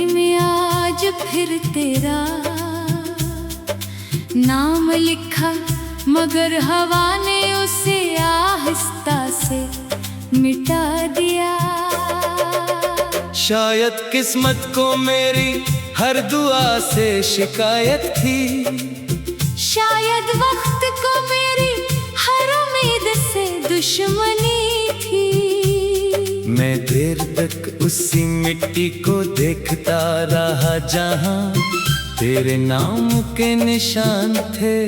में आज फिर तेरा नाम लिखा, मगर हवा ने उसे आहिस्ता से मिटा दिया। शायद किस्मत को मेरी हर दुआ से शिकायत थी, शायद वक्त को मेरी हर उम्मीद से दुश्मनी थी। मैं देर तक उसी मिट्टी को देखता रहा जहां तेरे नाम के निशान थे।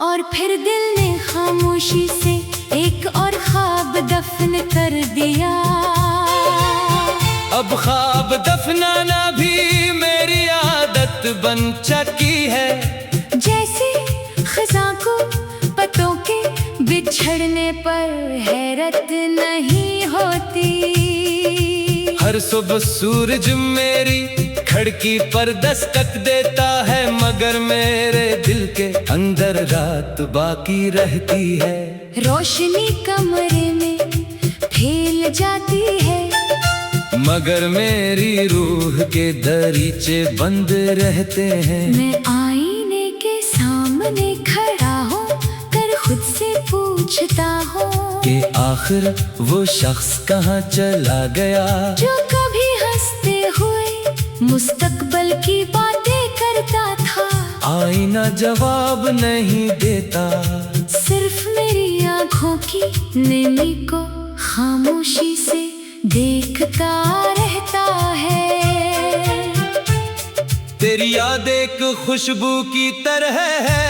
और फिर दिल ने खामोशी से एक और ख्वाब दफन कर दिया। अब ख्वाब दफनाना भी मेरी आदत बन चुकी है। जैसे खज़ां को पत्तों के बिछड़ने पर हैरत नहीं होती। हर सुबह सूरज मेरी खिड़की पर दस्तक देता है, मगर मेरे दिल के अंदर रात बाकी रहती है। रोशनी कमरे में फैल जाती है, मगर मेरी रूह के दरीचे बंद रहते हैं। मैं आईने के सामने खड़ा हूँ कर खुद से पूछता हूँ कि आखिर वो शख्स कहाँ चला गया, जो कभी हंसते हुए मुस्तकबल की बातें करता था। आईना जवाब नहीं देता, सिर्फ मेरी आँखों की नमी को खामोशी से देखता रहता है। तेरी याद एक खुशबू की तरह है,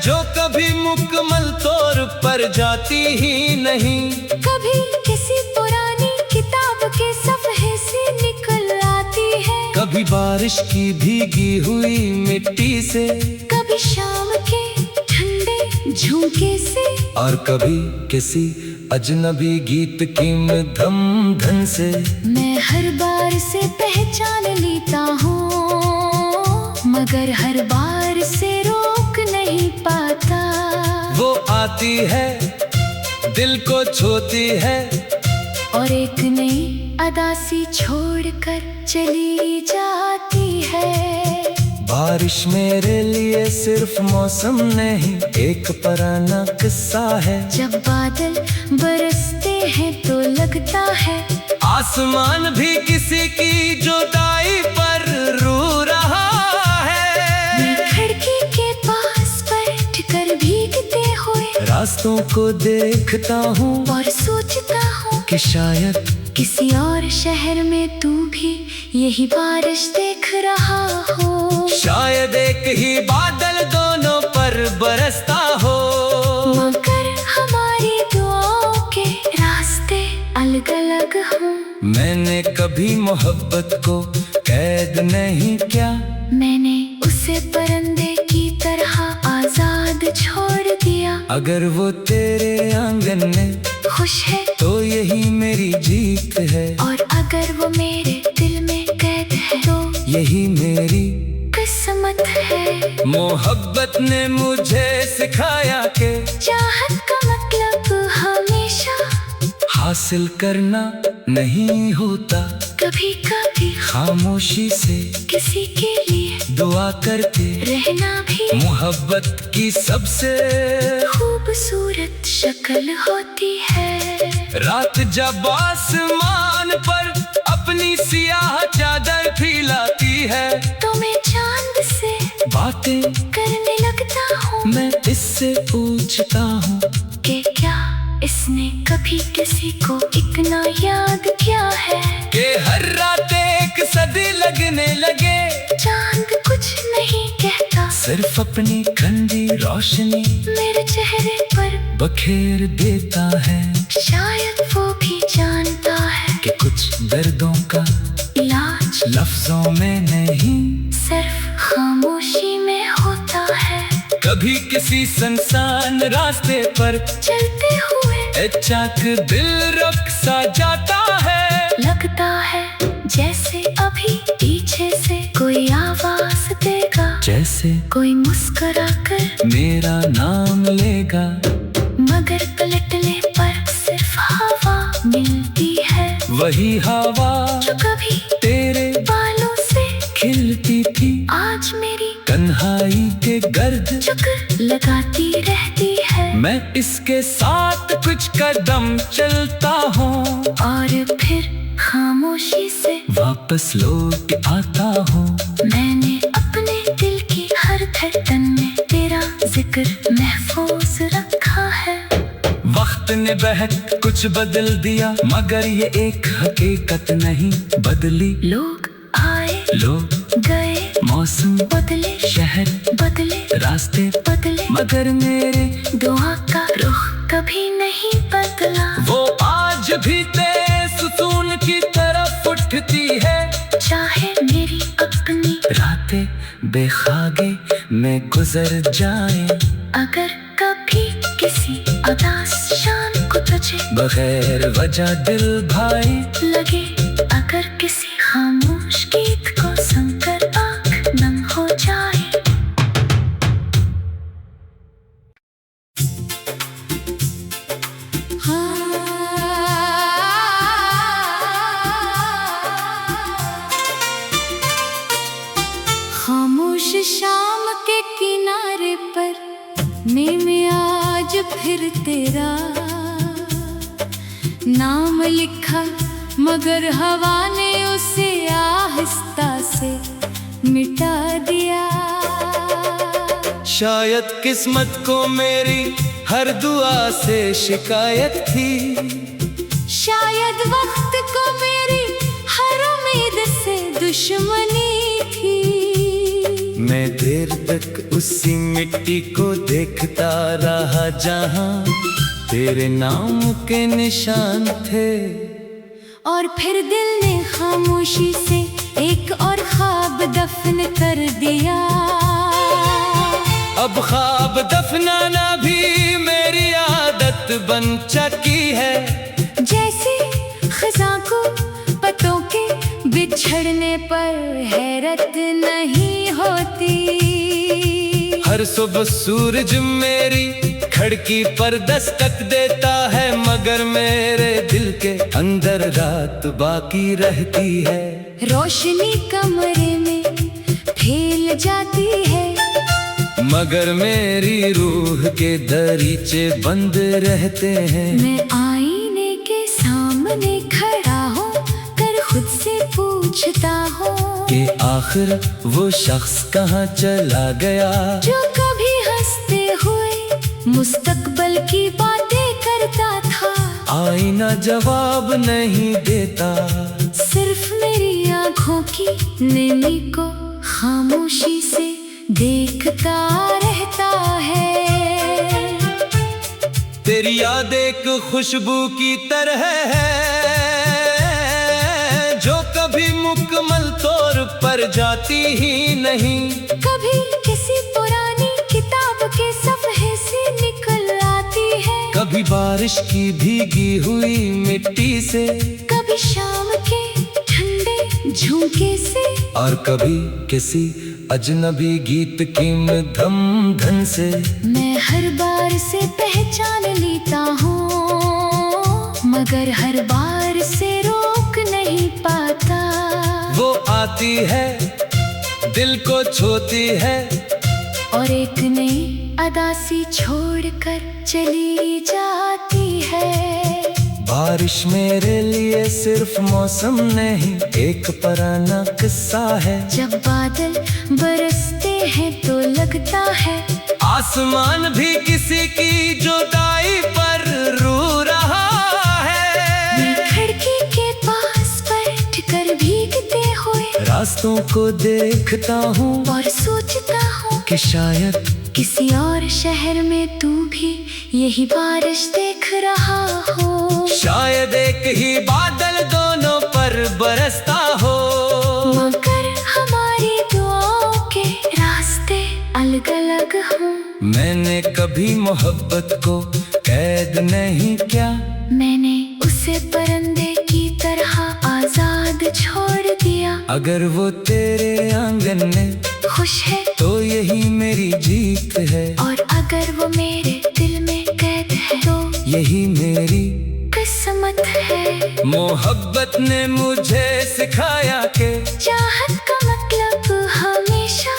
जो कभी मुकम्मल तौर पर जाती ही नहीं। कभी किसी पुरानी किताब के सफ़े से निकल आती है, कभी बारिश की भीगी हुई मिट्टी से, कभी शाम के ठंडे झोंके से, और कभी किसी अजनबी गीत की मधुम धुन से। मैं हर बार से पहचान लेता हूँ, मगर हर बार से रोक नहीं पाता। वो आती है, दिल को छूती है, और एक नई अदा सी छोड़कर चली जाती है। बारिश मेरे लिए सिर्फ मौसम नहीं, एक पुराना किस्सा है। जब बादल बरसते हैं तो लगता है आसमान भी किसी की जुदाई पर रो रहा है। मैं खिड़की के पास बैठकर भीगते हुए रास्तों को देखता हूँ और सोचता हूँ कि शायद किसी और शहर में तू भी यही बारिश देख रहा हो। शायद एक ही बादल दोनों पर बरसता हो, मगर हमारी दुआओं के रास्ते अलग अलग हों। मैंने कभी मोहब्बत को कैद नहीं किया, मैंने उसे परिंदे की तरह आजाद छोड़ दिया। अगर वो तेरे आंगन में खुश है तो यही मेरी जीत है, और अगर वो मेरे दिल में कैद है तो यही मेरी किस्मत है। मोहब्बत ने मुझे सिखाया कि चाहत का मतलब हमेशा हासिल करना नहीं होता, कभी कभी खामोशी से किसी के लिए दुआ करके रहना भी मोहब्बत की सबसे खूबसूरत शक्ल होती है। रात जब आसमान पर अपनी सियाह चादर फैलाती है, तो मैं चांद से बातें करने लगता हूँ। मैं इससे पूछता हूँ कि क्या इसने कभी किसी को इतना याद किया है कि हर रात एक सदी लगने लगे। चांद कुछ नहीं कहता, सिर्फ अपनी ठंडी रोशनी मेरे चेहरे पर बखेर देता है। शायद वो भी जानता है कि कुछ दर्दों का इलाज लफ्जों में नहीं, सिर्फ खामोशी में होता है। कभी किसी सुनसान रास्ते पर चलते हुए अचानक दिल रुक सा जाता है। लगता है जैसे अभी पीछे से कोई आवाज देगा, जैसे कोई मुस्कुरा कर मेरा नाम लेगा, मगर पलटने पर सिर्फ हवा मिलती है। वही हवा हवा जो कभी तेरे बालों से खिलती थी, आज मेरी तन्हाई के गर्द चक्कर लगाती रहती है। मैं इसके साथ कुछ कदम चलता हूँ और फिर खामोशी से वापस लौट आता हूँ। मैंने अपने दिल की हर धड़कन में तेरा जिक्र महफूज रखा है। वक्त ने बहुत कुछ बदल दिया, मगर ये एक हकीकत नहीं बदली। लोग आए लोग गए, मौसम बदले शहर बदले रास्ते बदले, मगर मेरे दुआ का रुख कभी नहीं बदला। वो आज भी तेरे सुकून की तरफ उठती है, चाहे मेरी अपनी रातें बेखागे में गुजर जाए। अगर कभी किसी उदास शाम को तुझे बगैर वजह दिल भाई लगे, अगर किसी खामोश गीत को सुनकर आँख नम हो जाए। खामोश शाम के किनारे पर मैं आज फिर तेरा नाम लिखा, मगर हवा ने उसे आहिस्ता से मिटा दिया। शायद किस्मत को मेरी हर दुआ से शिकायत थी, शायद वक्त को मेरी हर उम्मीद से दुश्मनी थी। मैं देर तक उसी मिट्टी को देखता रहा जहाँ तेरे नाम के निशान थे। और फिर दिल ने खामोशी से एक और ख्वाब दफन कर दिया। अब ख्वाब दफनाना भी मेरी आदत बन चुकी है। जैसे खज़ां को पत्तों के बिछड़ने पर हैरत नहीं होती। हर सुबह सूरज मेरी खिड़की पर दस्तक देता है, मगर मेरे दिल के अंदर रात बाकी रहती है। रोशनी कमरे में फैल जाती है, मगर मेरी रूह के दरीचे बंद रहते हैं। मैं आईने के सामने खड़ा हूँ कर खुद से पूछता हूँ कि आखिर वो शख्स कहाँ चला गया, जो कभी हंसते हुए मुस्तकबल की बातें करता था। आईना जवाब नहीं देता, सिर्फ मेरी आँखों की नमी को खामोशी से देखता रहता है। तेरी याद एक खुशबू की तरह है, जो कभी मुकम्मल तौर पर जाती ही नहीं। कभी किसी पुरानी किताब के सफ़े से निकल आती है, कभी बारिश की भीगी हुई मिट्टी से, कभी शाम के ठंडे झोंके से, और कभी किसी अजनबी गीत की मधुम धुन से। मैं हर बार से पहचान लेता हूँ, मगर हर बार से रोक नहीं पाता। वो आती है, दिल को छूती है, और एक नई अदासी छोड़कर चली जाती है। बारिश मेरे लिए सिर्फ मौसम नहीं, एक पुराना किस्सा है। जब बादल बरसते हैं तो लगता है आसमान भी किसी की जुदाई पर रो रहा है। मैं खिड़की के पास बैठकर भीगते हुए रास्तों को देखता हूँ और सोचता हूँ कि शायद किसी और शहर में तू भी यही बारिश देख रहा हो। शायद एक ही बादल दोनों पर बरसता हो, मगर हमारी दुआओं के रास्ते अलग अलग हों। मैंने कभी मोहब्बत को कैद नहीं किया, मैंने उसे परिंदे की तरह आजाद छोड़ दिया। अगर वो तेरे आंगन में खुश है तो यही मेरी जीत है, और अगर वो मेरे दिल में कैद है तो यही मेरी किस्मत किस्मत है। मोहब्बत ने मुझे सिखाया कि चाहत का मतलब हमेशा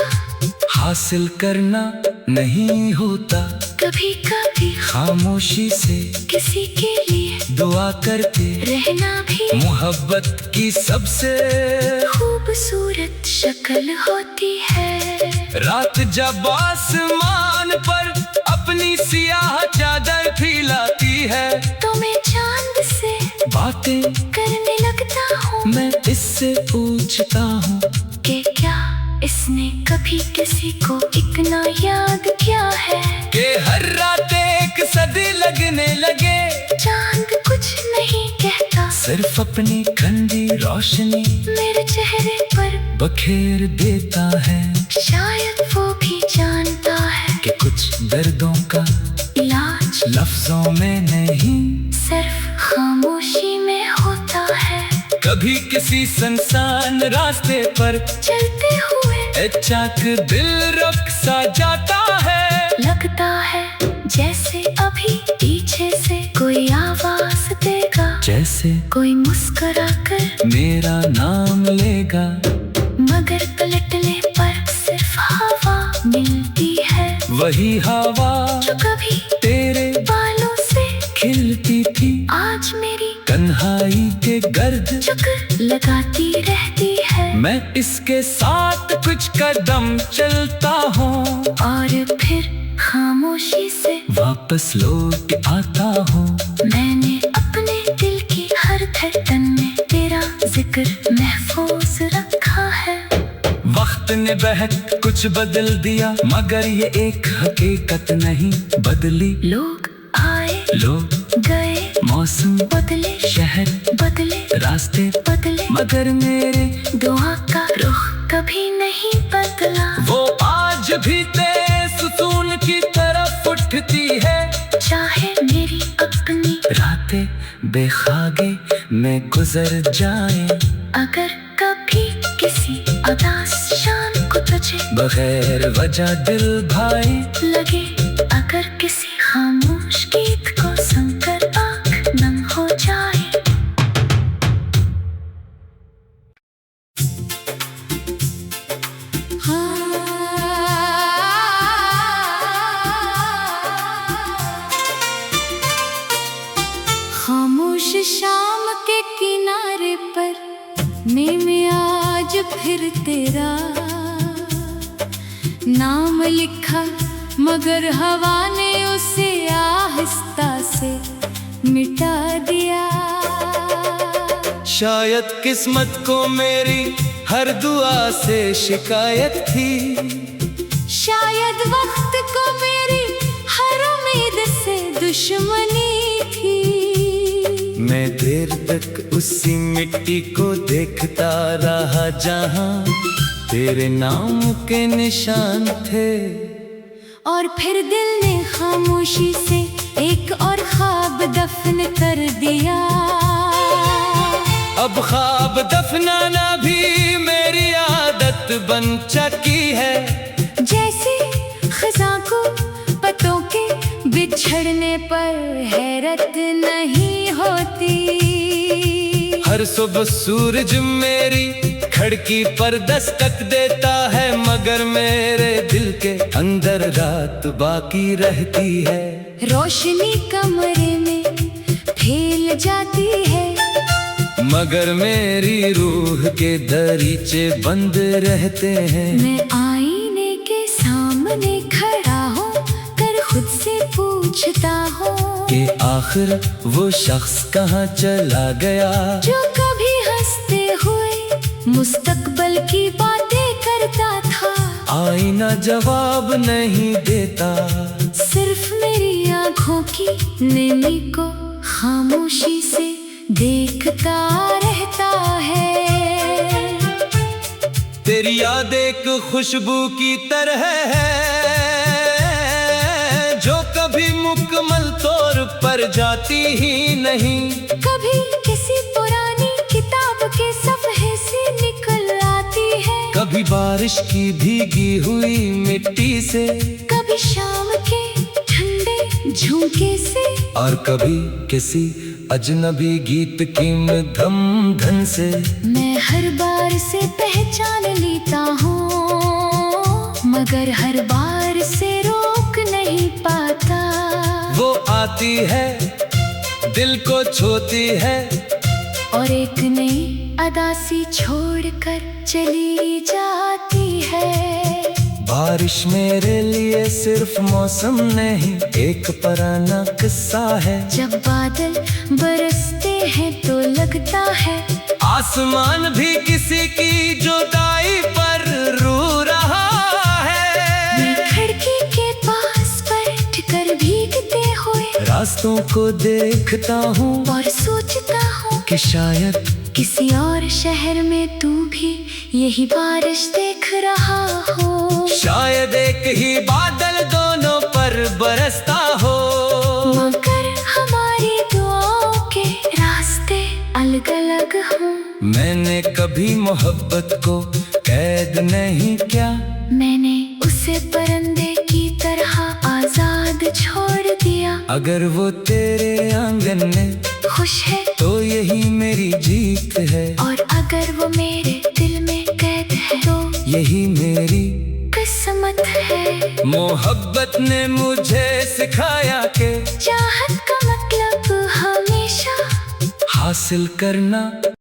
हासिल करना नहीं होता, कभी कभी खामोशी से किसी के लिए दुआ करके रहना भी मोहब्बत की सबसे खूबसूरत शक्ल होती है। रात जब आसमान पर अपनी सियाह चादर फैलाती है, तो मैं चांद से बातें करने लगता हूँ मैं इससे पूछता हूँ कि क्या इसने कभी किसी को इतना याद किया है कि हर रात एक सदी लगने लगे। चांद कुछ नहीं कहता, सिर्फ अपनी ठंडी रोशनी मेरे चेहरे पर बखेर देता है। शायद वो भी जानता है कि कुछ दर्दों का इलाज लफ्जों में नहीं सिर्फ खामोशी में होता है। कभी किसी सुनसान रास्ते पर चलते हुए अचानक दिल रुक सा जाता है। लगता है जैसे अभी पीछे से कोई आवाज देगा, जैसे कोई मुस्कुरा कर मेरा नाम लेगा, मगर पलटने पर सिर्फ हवा मिलती है। वही हवा जो कभी तेरे बालों से खिलती थी, आज मेरी तन्हाई के गर्द चक्कर लगाती रहती है। मैं इसके साथ कुछ कदम चलता हूँ और फिर खामोशी से वापस लौट आता हूँ। मैंने अपने दिल की हर धड़कन में तेरा जिक्र महफूज रखा है। वक्त ने बहुत कुछ बदल दिया, मगर ये एक हकीकत नहीं बदली। लोग आए लोग गए, मौसम बदले शहर बदले रास्ते बदले, मगर मेरे दुआ का रुख कभी नहीं बदला। वो आज भी तेरे सुकून की तरफ उठती है। चाहे मेरी अपनी रातें बेखागे में गुजर जाए, अगर कभी किसी उदास शाम को तुझे बगैर वजह दिल भाई लगे, अगर किसी खामोश गीत को सुनकर आँख नम हो जाए। खामोश शाम के किनारे पर मैं आज फिर तेरा नाम लिखा, मगर हवा ने उसे आहिस्ता से मिटा दिया। शायद किस्मत को मेरी हर दुआ से शिकायत थी, शायद वक्त को मेरी हर उम्मीद से दुश्मनी थी। मैं देर तक उसी मिट्टी को देखता रहा जहाँ तेरे नाम के निशान थे, और फिर दिल ने खामोशी से एक और ख्वाब दफन कर दिया। अब ख्वाब दफनाना भी मेरी आदत बन चुकी है। जैसे खज़ां को पत्तों के बिछड़ने पर हैरत नहीं होती। हर सुबह सूरज मेरी खिड़की पर दस्तक देता है, मगर मेरे दिल के अंदर रात बाकी रहती है। रोशनी कमरे में फैल जाती है, मगर मेरी रूह के दरीचे बंद रहते हैं। मैं आईने के सामने खड़ा हूँ कर खुद से पूछता हूँ कि आखिर वो शख्स कहाँ चला गया, जो कभी हंसते हुए मुस्तकबल की बातें करता था। आईना जवाब नहीं देता, सिर्फ मेरी आँखों की नमी को खामोशी से देखता रहता है। तेरी याद एक खुशबू की तरह है, जो कभी मुकम्मल तौर पर जाती ही नहीं। कभी किसी पुरानी किताब के सफ़े से निकल आती है, कभी बारिश की भीगी हुई मिट्टी से, कभी शाम के ठंडे झोंके से, और कभी किसी अजनबी गीत की मध्यम धन से। मैं हर बार से पहचान लेता हूँ, मगर हर बार से रोक नहीं पाता। वो आती है, दिल को छूती है, और एक नई अदा सी छोड़कर चली जाती है। बारिश मेरे लिए सिर्फ मौसम नहीं, एक पुराना किस्सा है। जब बादल बरसते हैं तो लगता है आसमान भी किसी की जुदाई पर रो रहा है। मैं खिड़की के पास बैठकर भीगते हुए रास्तों को देखता हूँ और सोचता हूँ कि शायद किसी और शहर में तू भी यही बारिश देख रहा हो। शायद एक ही बादल दोनों पर बरसता हो, मगर हमारी दुआओं के रास्ते अलग अलग हों। मैंने कभी मोहब्बत को कैद नहीं किया, मैंने उसे परिंदे की तरह आजाद छोड़ दिया। अगर वो तेरे आंगन में खुश है तो यही मेरी जीत है, और अगर वो मेरे दिल में कैद है तो यही मेरी किस्मत है। मोहब्बत ने मुझे सिखाया कि चाहत का मतलब हमेशा हासिल करना